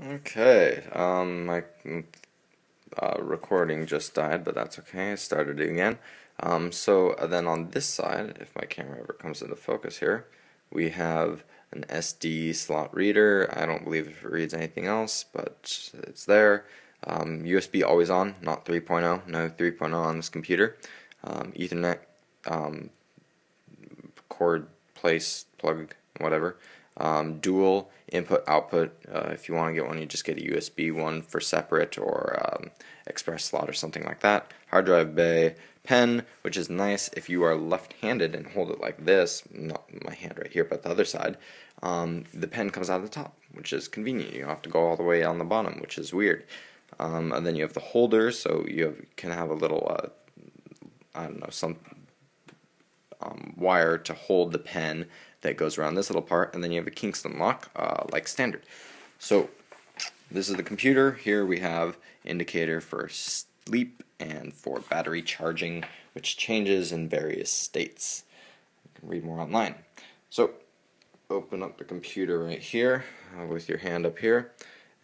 Okay, my recording just died, but that's okay. I started it again. Then on this side, if my camera ever comes into focus here, we have an SD slot reader. I don't believe if it reads anything else, but it's there. USB always on, not 3.0. No 3.0 on this computer. Ethernet, cord place, plug, whatever. Dual input output. If you want to get one, you just get a USB one for separate, or express slot or something like that. Hard drive bay, pen, which is nice if you are left-handed and hold it like this, not my hand right here but the other side. The pen comes out of the top, which is convenient. You don't have to go all the way on the bottom, which is weird. And then you have the holder, so you can have a little I don't know, some wire to hold the pen that goes around this little part, and then you have a Kingston lock like standard. So this is the computer. Here we have indicator for sleep and for battery charging, which changes in various states. You can read more online. So open up the computer right here with your hand up here,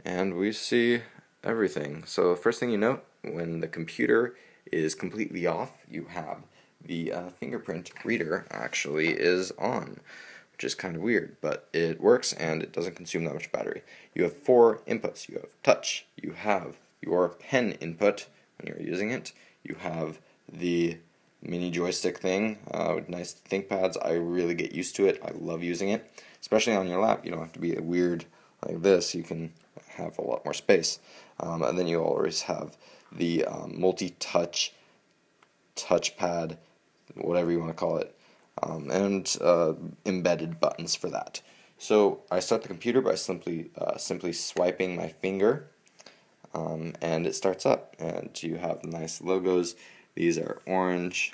and we see everything. So first thing you note, when the computer is completely off, you have the fingerprint reader actually is on, which is kind of weird, but it works and it doesn't consume that much battery. You have 4 inputs. You have touch, you have your pen input when you're using it, you have the mini joystick thing with nice ThinkPads. I really get used to it. I love using it, especially on your lap. You don't have to be weird like this. You can have a lot more space. And then you always have the multi-touch touchpad, whatever you want to call it, and embedded buttons for that. So I start the computer by simply swiping my finger, and it starts up, and you have nice logos. These are orange.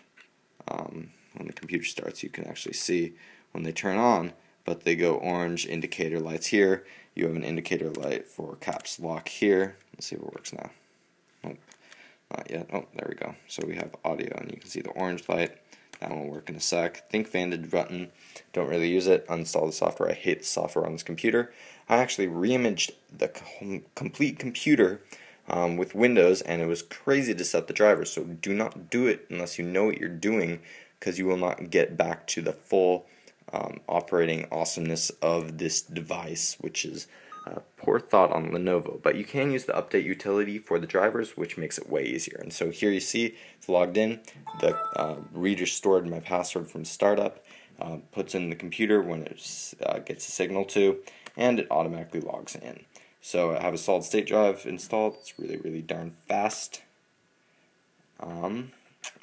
When the computer starts, you can actually see when they turn on, but they go orange. Indicator lights here. You have an indicator light for caps lock here. Let's see if it works now. Nope, not yet. Oh, there we go. So we have audio, and you can see the orange light. That won't work in a sec. ThinkVantage button. Don't really use it. Uninstall the software. I hate the software on this computer. I actually reimaged the complete computer with Windows, and it was crazy to set the drivers. So do not do it unless you know what you're doing, because you will not get back to the full operating awesomeness of this device, which is poor thought on Lenovo. But you can use the update utility for the drivers, which makes it way easier. And so here you see it's logged in. The reader stored my password from startup, puts in the computer when it gets a signal to, and it automatically logs in. So I have a solid state drive installed. It's really, really darn fast. And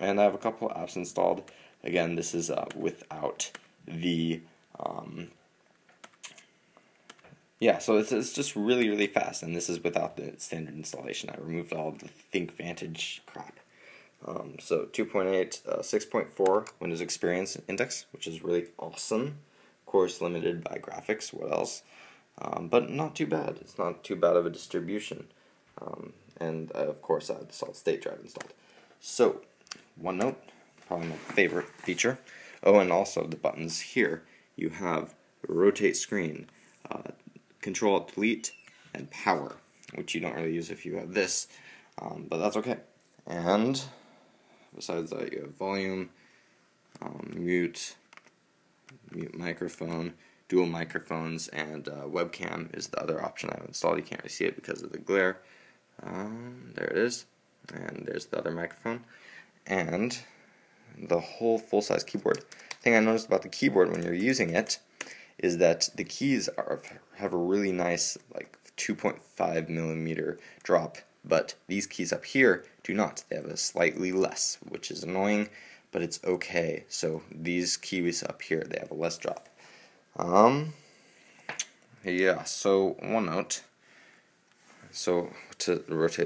I have a couple of apps installed. Again, this is without the so it's just really, really fast, and this is without the standard installation. I removed all the ThinkVantage crap. So 2.8, 6.4 Windows Experience Index, which is really awesome. Of course, limited by graphics. What else? But not too bad. It's not too bad of a distribution. And of course, I have the solid state drive installed. So OneNote, probably my favorite feature. Oh, and also the buttons here. You have rotate screen, control alt delete, and power, which you don't really use if you have this, but that's okay. And besides that, you have volume, mute microphone, dual microphones, and webcam is the other option I have installed. You can't really see it because of the glare. There it is, and there's the other microphone, and the whole full-size keyboard. The thing I noticed about the keyboard when you're using it is that the keys have a really nice, like, 2.5 millimeter drop, but these keys up here do not. They have a slightly less, which is annoying, but it's okay. So these keys up here, they have a less drop. Yeah, so OneNote. So to rotate